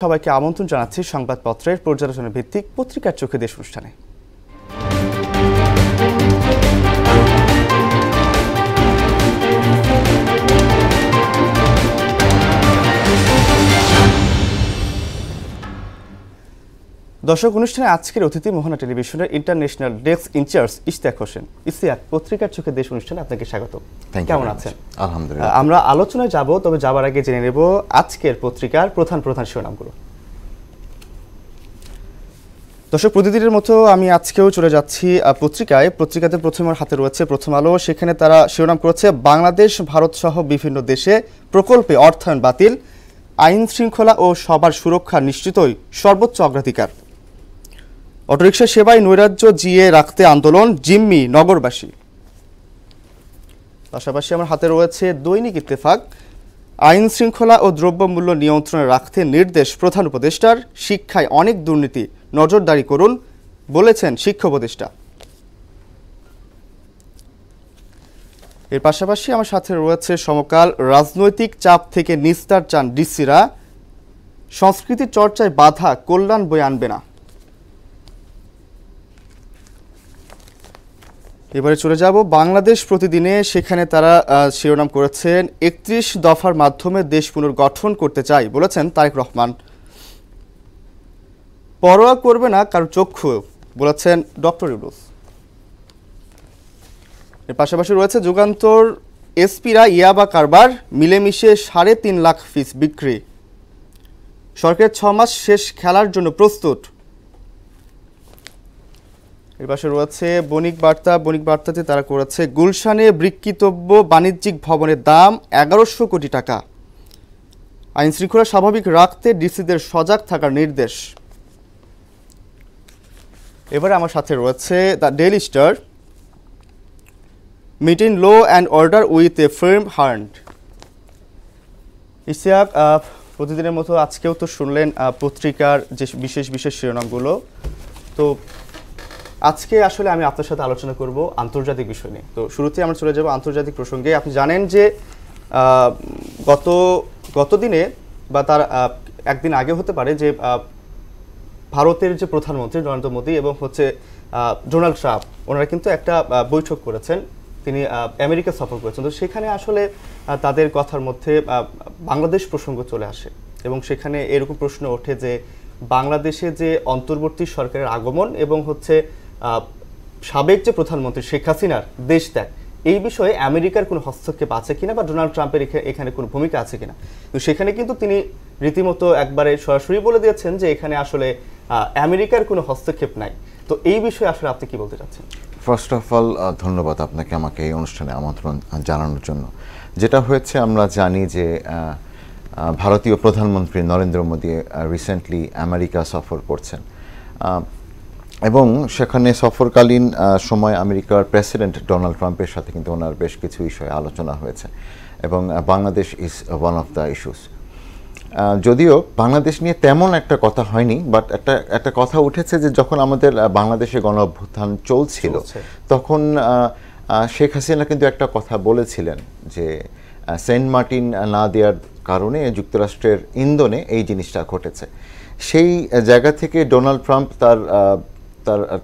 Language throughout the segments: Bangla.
সবাইকে আমন্ত্রণ জানাচ্ছি সংবাদপত্রের পর্যালোচনা ভিত্তিক পত্রিকার চোখে দেশ অনুষ্ঠানে। দর্শক, অনুষ্ঠানে আজকের অতিথি মোহনা টেলিভিশনের international desk incharge Ishtiaq Hossain. Ishtiaq, পত্রিকার চোখে দেশ অনুষ্ঠানে আপনাকে স্বাগত। কেমন আছেন? আলহামদুলিল্লাহ। আমরা আলোচনায় যাব, তবে যাবার আগে জেনে নেব আজকের পত্রিকার প্রধান শিরোনামগুলো। দর্শক, প্রতিদিনের মতো আমি আজকেও চলে যাচ্ছি পত্রিকাতে প্রথমে হাতে রয়েছে প্রথম আলো। সেখানে তারা শিরোনাম করেছে বাংলাদেশ ভারত সহ বিভিন্ন দেশে প্রকল্পে অর্থায়ন বাতিল, আইন শৃঙ্খলা ও সবার সুরক্ষা নিশ্চিতই সর্বোচ্চ অগ্রাধিকার। অটোরিকশা সেবায় নৈরাজ্য জিয়ে রাখতে আন্দোলন, জিম্মি নগরবাসী। পাশাপাশি আমার হাতে রয়েছে দৈনিক ইত্তেফাক, আইন শৃঙ্খলা ও দ্রব্যমূল্য নিয়ন্ত্রণে রাখতে নির্দেশ প্রধান উপদেষ্টার, শিক্ষায় অনেক দুর্নীতি, নজরদারি করুন বলেছেন শিক্ষা উপদেষ্টা। এর পাশাপাশি আমার সাথে রয়েছে সমকাল, রাজনৈতিক চাপ থেকে নিস্তার চান ডিসিরা, সংস্কৃতি চর্চায় বাধা কল্যাণ বয়ে আনবে না। এবারে চলে যাব বাংলাদেশ প্রতিদিনে। সেখানে তারা শিরোনাম করেছেন ৩১ দফার মাধ্যমে দেশ পুনর্গঠন করতে চাই বলেছেন তারেক রহমান। পরোয়া করবে না কারো চক্ষু বলেছেন ডক্টর ইউনূস। এর পাশাপাশি রয়েছে যুগান্তর, এসপিরা ইয়াবা কারবার, মিলেমিশে ৩.৫ লাখ পিস বিক্রি, সরকারের ৬ মাস শেষ খেলার জন্য প্রস্তুত। এর পাশে রয়েছে বণিক বার্তাতে তারা করেছে গুলশানে বিক্রিতব্য বাণিজ্যিক ভবনের দাম ১১০০ কোটি টাকা, আইন শৃঙ্খলা স্বাভাবিক রাখতে ডিসিদের সজাগ থাকার নির্দেশ। এবারে আমার সাথে রয়েছে the Daily Star, meeting law and order with a firm hand. Ishtiaq, প্রতিদিনের মতো আজকেও তো শুনলেন পত্রিকার যে বিশেষ শিরোনামগুলো। তো আজকে আসলে আমি আপনার সাথে আলোচনা করব আন্তর্জাতিক বিষয় নিয়ে। তো শুরুতেই আমরা চলে যাব আন্তর্জাতিক প্রসঙ্গে। আপনি জানেন যে গত দিনে বা তার একদিন আগে হতে পারে যে ভারতের যে প্রধানমন্ত্রী নরেন্দ্র মোদী এবং ডোনাল্ড ট্রাম্প, ওনারা কিন্তু একটা বৈঠক করেছেন। তিনি আমেরিকা সফর করেছেন। তো সেখানে আসলে তাদের কথার মধ্যে বাংলাদেশ প্রসঙ্গ চলে আসে এবং সেখানে এরকম প্রশ্ন ওঠে যে বাংলাদেশে যে অন্তর্বর্তী সরকারের আগমন এবং সাবেক যে প্রধানমন্ত্রী শেখ হাসিনার দেশ ত্যাগ, এই বিষয়ে আমেরিকার কোনো হস্তক্ষেপ আছে কিনা বা ডোনাল্ড ট্রাম্পের এখানে কোনো ভূমিকা আছে কিনা। তো সেখানে কিন্তু তিনি রীতিমতো একবারে সরাসরি বলে দিয়েছেন যে এখানে আসলে আমেরিকার কোনো হস্তক্ষেপ নাই। তো এই বিষয়ে আসলে আপনি কি বলতে চাচ্ছেন? ফার্স্ট অফ অল ধন্যবাদ আপনাকে আমাকে এই অনুষ্ঠানে আমন্ত্রণ জানানোর জন্য। যেটা হয়েছে আমরা জানি যে ভারতীয় প্রধানমন্ত্রী নরেন্দ্র মোদী রিসেন্টলি আমেরিকা সফর করছেন এবং সেখানে সফরকালীন সময় আমেরিকার প্রেসিডেন্ট ডোনাল্ড ট্রাম্পের সাথে কিন্তু ওনার বেশ কিছু বিষয়ে আলোচনা হয়েছে এবং Bangladesh is one of the issues. যদিও বাংলাদেশ নিয়ে তেমন একটা কথা হয়নি, বাট একটা কথা উঠেছে যে যখন আমাদের বাংলাদেশে গণ অভ্যুত্থান চলছিল তখন শেখ হাসিনা কিন্তু একটা কথা বলেছিলেন যে সেন্ট মার্টিন না দেওয়ার কারণে যুক্তরাষ্ট্রের ইন্ধনে এই জিনিসটা ঘটেছে। সেই জায়গা থেকে ডোনাল্ড ট্রাম্প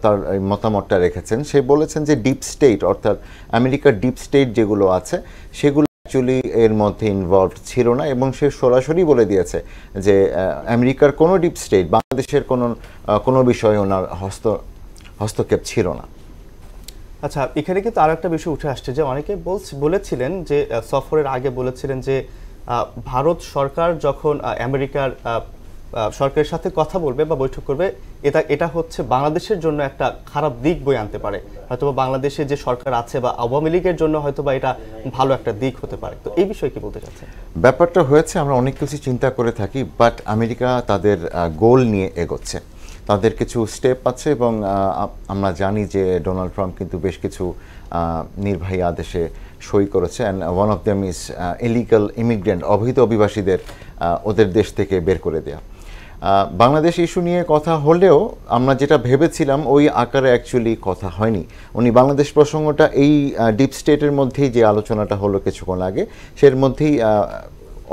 তার মতামতটা রেখেছেন। সে বলেছেন যে ডিপ স্টেট, অর্থাৎ আমেরিকার ডিপ স্টেট যেগুলো আছে সেগুলো অ্যাকচুয়ালি এর মধ্যে ইনভলভড ছিল না এবং সে সরাসরি বলে দিয়েছে যে আমেরিকার কোনো ডিপ স্টেট বাংলাদেশের কোনো বিষয়ে ওনার হস্তক্ষেপ ছিল না। আচ্ছা, এখানে কিন্তু আরো একটা বিষয় উঠে আসছে যে অনেকে বলেছিলেন যে সফরের আগে বলেছিলেন যে ভারত সরকার যখন আমেরিকার সরকারের সাথে কথা বলবে বা বৈঠক করবে, এটা বাংলাদেশের জন্য একটা খারাপ দিক বয়ে আনতে পারে। হয়তোবা বাংলাদেশে যে সরকার আছে বা আওয়ামী লীগের জন্য হয়তোবা এটা ভালো একটা দিক হতে পারে। তো এই বিষয়ে কি বলতে চাচ্ছেন? ব্যাপারটা হয়েছে আমরা অনেক কিছু চিন্তা করে থাকি, বাট আমেরিকা তাদের গোল নিয়ে এগোচ্ছে, তাদের কিছু স্টেপ আছে এবং আমরা জানি যে ডোনাল্ড ট্রাম্প কিন্তু বেশ কিছু নির্বাহী আদেশে সই করেছে। And one of them is illegal immigrant, অবৈধ অভিবাসীদের ওদের দেশ থেকে বের করে দেওয়া। বাংলাদেশ ইস্যু নিয়ে কথা হলেও আমরা যেটা ভেবেছিলাম ওই আকারে অ্যাকচুয়ালি কথা হয়নি। উনি বাংলাদেশ প্রসঙ্গটা এই ডিপ স্টেটের মধ্যেই যে আলোচনাটা হলো কিছুক্ষণ আগে, সের মধ্যেই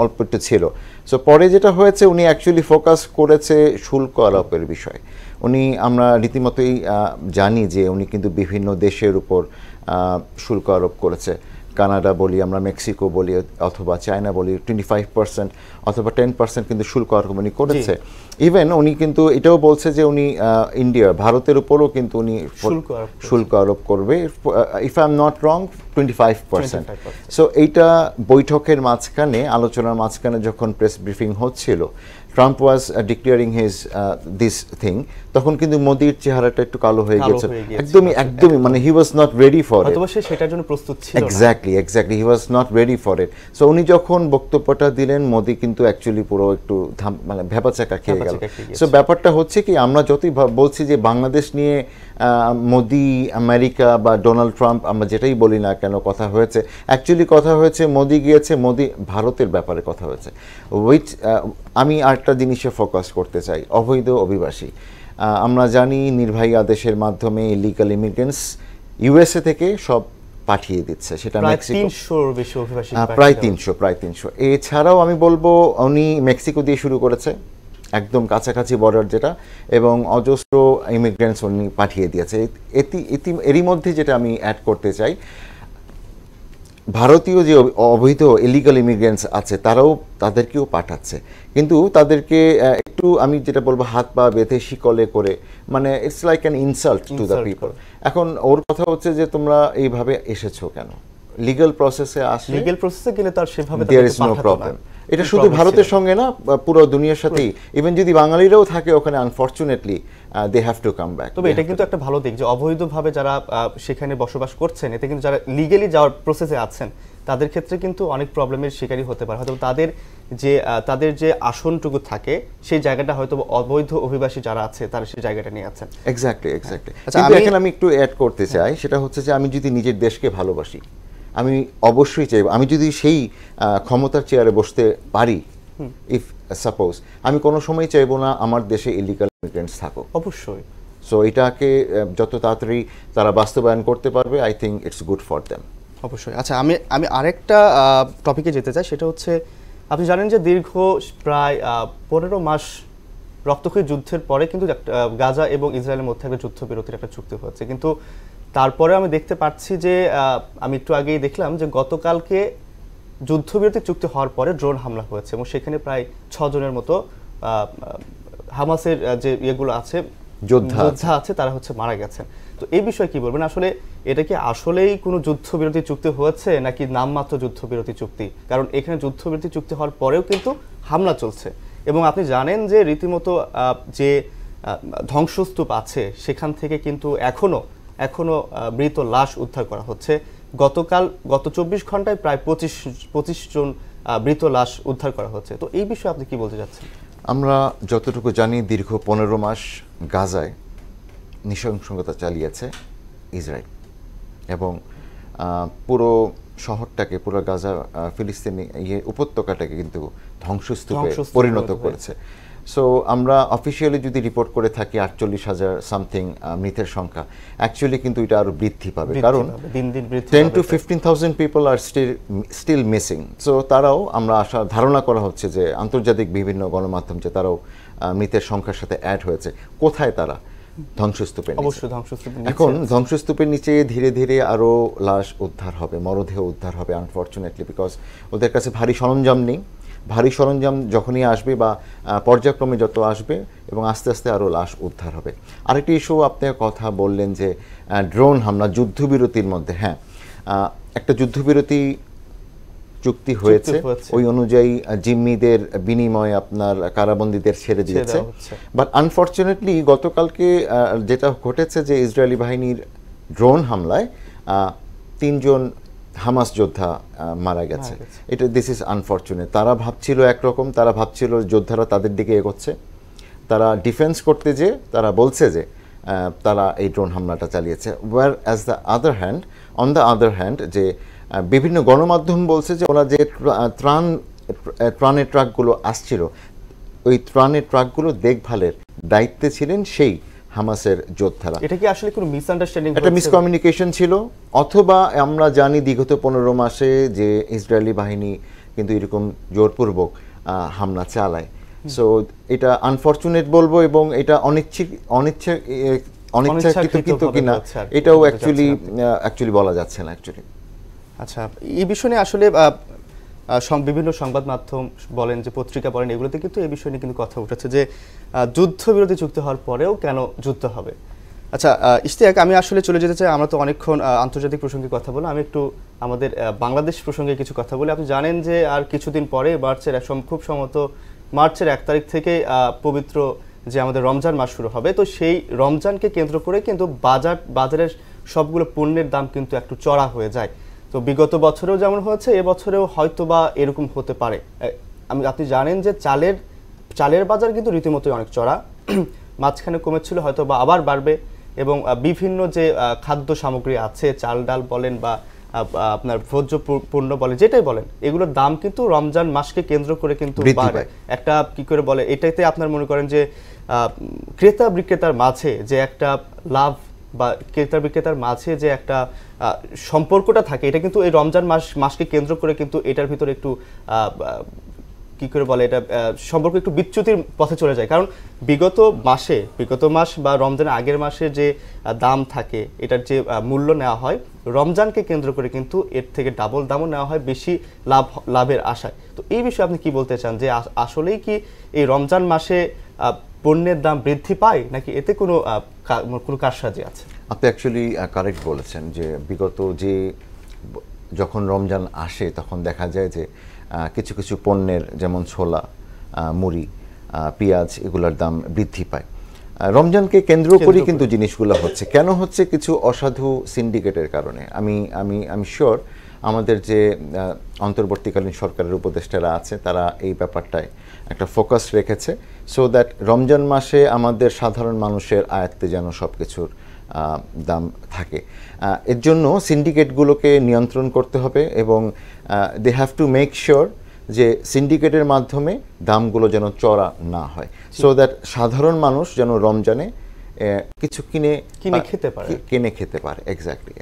অল্প একটু ছিল। সো পরে যেটা হয়েছে, উনি অ্যাকচুয়ালি ফোকাস করেছে শুল্ক আরোপের বিষয়ে। উনি আমরা রীতিমতোই জানি যে উনি কিন্তু বিভিন্ন দেশের উপর শুল্ক আরোপ করেছে। কানাডা বলি, আমরা মেক্সিকো বলি, অথবা চায়না বলি, 25% অথবা 10% কিন্তু শুল্ক আরোপ উনি করেছে। ইভেন উনি কিন্তু এটাও বলছে যে উনি ইন্ডিয়া, ভারতের উপরও কিন্তু উনি শুল্ক আরোপ করবে, if I am not wrong 25%। So এইটা বৈঠকের মাঝখানে, আলোচনার মাঝখানে যখন প্রেস ব্রিফিং হচ্ছিল, Trump was declaring his this thing, তখন কিন্তু মোদির চেহারাটা একটু কালো হয়ে গেছে, একদমই মানে he was not ready for it, সে সেটার জন্য প্রস্তুত ছিল না। Exactly he was not ready for it. So উনি যখন বক্তব্যটা দিলেন, মোদি কিন্তু অ্যাকচুয়ালি পুরো একটু মানে ভেবাচাকা খেয়ে গেল। সো ব্যাপারটা হচ্ছে কি, আমরা যতই বলছি যে বাংলাদেশ নিয়ে মোদি, আমেরিকা বা ডোনাল্ড ট্রাম্প, আমরা যেটাই বলি না কেন কথা হয়েছে, অ্যাকচুয়ালি কথা হয়েছে মোদি গিয়েছে, মোদি ভারতের ব্যাপারে কথা হয়েছে। উইচ আমি আরেকটা জিনিসে ফোকাস করতে চাই, অবৈধ অভিবাসী। আমরা জানি নির্বাহী আদেশের মাধ্যমে ইলিগাল ইমিগ্রেন্টস ইউএসএ থেকে সব পাঠিয়ে দিচ্ছে, সেটা মেক্সিকো, প্রায় 300। এছাড়াও আমি বলবো উনি মেক্সিকো দিয়ে শুরু করেছে, একদম কাছাকাছি বর্ডার যেটা, এবং অজস্র ইমিগ্রেন্টস উনি পাঠিয়ে দিয়েছে। এরই মধ্যে যেটা আমি অ্যাড করতে চাই, ভারতীয় যে অবৈধ ইলিগাল ইমিগ্রেন্টস আছে তাদেরকেও পাঠাচ্ছে, কিন্তু তাদেরকে একটু আমি যেটা বলবো হাত পা বেঁধে শিকলে করে, মানে it's like an insult to the people. এখন ওর কথা হচ্ছে যে তোমরা এইভাবে এসেছো কেন, লিগ্যাল প্রসেসে আসলে, লিগ্যাল প্রসেসে গেলে তো আর সেভাবে দেয়ার ইজ নো প্রবলেম। এটা শুধু ভারতের সঙ্গে না, পুরো দুনিয়ার সাথেই, ইভেন যদি বাঙালিরাও থাকে ওখানে, unfortunately they have to come back. তবে এটা কিন্তু একটা ভালো দিক যে অবৈধভাবে যারা সেখানে বসবাস করছেন, এতে কিন্তু যারা লিগ্যালি যাওয়ার প্রসেসে আছেন তাদের ক্ষেত্রে কিন্তু অনেক প্রবলেমের শিকারই হতে পারে। হয়তো তাদের যে আসনটুকু থাকে সেই জায়গাটা হয়তো অবৈধ অভিবাসী যারা আছে তারা সেই জায়গাটা নিয়ে আছেন। এক্স্যাক্টলি। এখন আমি একটু অ্যাড করতে চাই, সেটা হচ্ছে যে আমি যদি নিজের দেশকে ভালোবাসি, আমি অবশ্যই চাইব, আমি যদি সেই ক্ষমতার চেয়ারে বসতে পারি, ইফ সাপোজ, আমি কোনো সময় চাইবো না আমার দেশে ইলিগাল ইমিগ্রেন্টস থাকুক, অবশ্যই। সো এটাকে যত তাড়াতাড়ি তারা বাস্তবায়ন করতে পারবে, I think it's good for them. অবশ্যই। আচ্ছা, আমি আরেকটা টপিকে যেতে চাই, সেটা হচ্ছে আপনি জানেন যে দীর্ঘ প্রায় 15 মাস রক্তক্ষয়ী যুদ্ধের পরে কিন্তু গাজা এবং ইসরায়েলের মধ্যে একটা যুদ্ধবিরতির একটা চুক্তি হয়েছে, কিন্তু তারপরে আমি দেখতে পাচ্ছি যে আমি একটু আগেই দেখলাম যে গতকালকে যুদ্ধবিরতি চুক্তি হওয়ার পরে ড্রোন হামলা হয়েছে এবং সেখানে প্রায় 6 জনের মতো হামাসের যে ইয়েগুলো আছে, যোদ্ধা আছে, তারা হচ্ছে মারা গেছেন। তো এই বিষয়ে কি বলবেন, আসলে এটা কি আসলেই কোনো যুদ্ধবিরতি চুক্তি হয়েছে নাকি নামমাত্র যুদ্ধবিরতি চুক্তি? কারণ এখানে যুদ্ধবিরতি চুক্তি হওয়ার পরেও কিন্তু হামলা চলছে এবং আপনি জানেন যে রীতিমতো যে ধ্বংসস্তূপ আছে সেখান থেকে কিন্তু এখনো মৃত লাশ উদ্ধার করা হচ্ছে। গত 24 ঘন্টায় প্রায় 25 জন মৃত লাশ উদ্ধার করা হচ্ছে। তো এই বিষয়ে আপনি কি বলতে চাচ্ছেন? আমরা যতটুকু জানি, দীর্ঘ 15 মাস গাজায় নৃশংসতা চালিয়েছে ইসরায়েল, এবং পুরো শহরটাকে, পুরো গাজা ফিলিস্তিনি উপত্যকাটাকে কিন্তু ধ্বংসস্তূপে পরিণত করেছে। সো আমরা অফিসিয়ালি যদি রিপোর্ট করে থাকি 48,000 সামথিং মৃতের সংখ্যা, অ্যাকচুয়ালি কিন্তু এটা আরো বৃদ্ধি পাবে, কারণ 10 to 15,000 people are still missing. So তারাও, আমরা ধারণা করা হচ্ছে যে আন্তর্জাতিক বিভিন্ন গণমাধ্যম যে তারাও মৃতের সংখ্যার সাথে অ্যাড হয়েছে। কোথায় তারা? ধ্বংসস্তূপের নিচে। এখন ধ্বংসস্তূপের নিচে ধীরে ধীরে আরো লাশ উদ্ধার হবে, মরদেহ উদ্ধার হবে, আনফরচুনেটলি, বিকজ ওদের কাছে ভারী সরঞ্জাম নেই। ভারী সরঞ্জাম যখনই আসবে বা পর্যায়ক্রমে যত আসবে, এবং আস্তে আস্তে আরও লাশ উদ্ধার হবে। আরেকটি ইস্যু আপনি কথা বললেন যে ড্রোন হামলা যুদ্ধবিরতির মধ্যে, হ্যাঁ, একটা যুদ্ধবিরতি চুক্তি হয়েছে, ওই অনুযায়ী জিম্মিদের বিনিময়ে আপনার কারাবন্দীদের ছেড়ে দিয়েছে। বাট আনফরচুনেটলি গতকালকে যেটা ঘটেছে যে ইসরায়েলি বাহিনীর ড্রোন হামলায় 3 জন হামাস যোদ্ধা মারা গেছে। এটা দিস ইজ আনফরচুনেট। তারা ভাবছিল একরকম, তারা ভাবছিল যোদ্ধারা তাদের দিকে এগোচ্ছে, তারা ডিফেন্স করতে যে তারা বলছে যে তারা এই ড্রোন হামলাটা চালিয়েছে। Whereas the other hand, on the other hand, যে বিভিন্ন গণমাধ্যম বলছে যে ওরা যে ত্রাণের ট্রাকগুলো আসছিল, ওই ত্রাণের ট্রাকগুলো দেখভালের দায়িত্বে ছিলেন সেই হামাসের যোদ্ধারা। এটা কি আসলে কোনো মিসআন্ডারস্ট্যান্ডিং, একটা মিসকমিউনিকেশন ছিল, অথবা আমরা জানি বিগত 15 মাসে যে ইসরায়েলি বাহিনী কিন্তু এরকম জোরপূর্বক হামলা চালায়। সো এটা আনফরচুনেট বলবো, এবং এটা অনিচ্ছাকৃত কিনা এটাও অ্যাকচুয়ালি বলা যাচ্ছে না অ্যাকচুয়ালি। আচ্ছা, এই বিষয়ে আসলে বিভিন্ন সংবাদ মাধ্যম বলেন, যে পত্রিকা বলেন, এগুলোতে কিন্তু এই বিষয় নিয়ে কিন্তু কথা উঠেছে যে যুদ্ধবিরতি চুক্তি হওয়ার পরেও কেন যুদ্ধ হবে। আচ্ছা ইশতিয়াক, আমি আসলে চলে যেতে চাই, আমরা তো অনেকক্ষণ আন্তর্জাতিক প্রসঙ্গে কথা বললাম, আমি একটু আমাদের বাংলাদেশ প্রসঙ্গে কিছু কথা বলি। আপনি জানেন যে আর কিছুদিন পরে খুব সম্ভবত মার্চের 1 তারিখ থেকে পবিত্র যে আমাদের রমজান মাস শুরু হবে। তো সেই রমজানকে কেন্দ্র করে কিন্তু বাজারের সবগুলো পণ্যের দাম কিন্তু একটু চড়া হয়ে যায়। তো বিগত বছরেও যেমন হয়েছে, এবছরেও হয়তো বা এরকম হতে পারে। আপনি জানেন যে চালের বাজার কিন্তু রীতিমতোই অনেক চড়া, মাঝখানে কমেছিল, হয়তো বা আবার বাড়বে। এবং বিভিন্ন যে খাদ্য সামগ্রী আছে, চাল ডাল বলেন বা আপনার ভোজ্য পণ্য বলেন, যেটাই বলেন, এগুলোর দাম কিন্তু রমজান মাসকে কেন্দ্র করে কিন্তু বাড়ে। একটা কি করে বলে, এটাতে আপনার মনে করেন যে ক্রেতা বিক্রেতার মাঝে যে একটা লাভ বা ক্রেতা বিক্রেতার মাঝে যে একটা সম্পর্কটা থাকে, এটা কিন্তু এই রমজান মাসকে কেন্দ্র করে কিন্তু এটার ভিতরে একটু কি করে বলে, এটা সম্পর্ক একটু বিচ্যুতির পথে চলে যায়। কারণ বিগত মাস বা রমজানের আগের মাসে যে দাম থাকে, এটার যে মূল্য নেওয়া হয়, রমজানকে কেন্দ্র করে কিন্তু এর থেকে ডাবল দামও নেওয়া হয়, বেশি লাভের আশায়। তো এই বিষয়ে আপনি কি বলতে চান, যে আসলেই কি এই রমজান মাসে পণ্যের দাম বৃদ্ধি পায়, নাকি এতে কোনো কারসাজি আছে? আপনি অ্যাকচুয়ালি কারেক্ট বলেছেন যে যখন রমজান আসে তখন দেখা যায় যে কিছু কিছু পণ্যের, যেমন ছোলা, মুড়ি, পেঁয়াজ, এগুলোর দাম বৃদ্ধি পায়। রমজানকে কেন্দ্র করে কিন্তু জিনিসগুলো হচ্ছে। কেন হচ্ছে? কিছু অসাধু সিন্ডিকেটের কারণে। আমি শিওর আমাদের যে অন্তর্বর্তীকালীন সরকারের উপদেষ্টারা আছে, তারা এই ব্যাপারটায় একটা ফোকাস রেখেছে, সো দ্যাট রমজান মাসে আমাদের সাধারণ মানুষের আয়ত্তে যেন সব কিছুর দাম থাকে। এর জন্য সিন্ডিকেটগুলোকে নিয়ন্ত্রণ করতে হবে, এবং they have to make sure যে সিন্ডিকেটের মাধ্যমে দামগুলো যেন চড়া না হয়, সো দ্যাট সাধারণ মানুষ যেন রমজানে কিছু কিনে খেতে পারে। এক্স্যাক্টলি।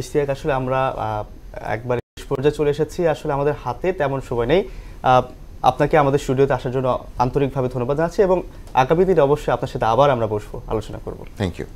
ইশতিয়াক, আসলে আমরা একবার পর্যায়ে চলে এসেছি, আসলে আমাদের হাতে তেমন সময় নেই। আপনাকে আমাদের স্টুডিওতে আসার জন্য আন্তরিকভাবে ধন্যবাদ জানাচ্ছি, এবং আগামী দিনে অবশ্যই আপনার সাথে আবার আমরা বসবো, আলোচনা করব। Thank you.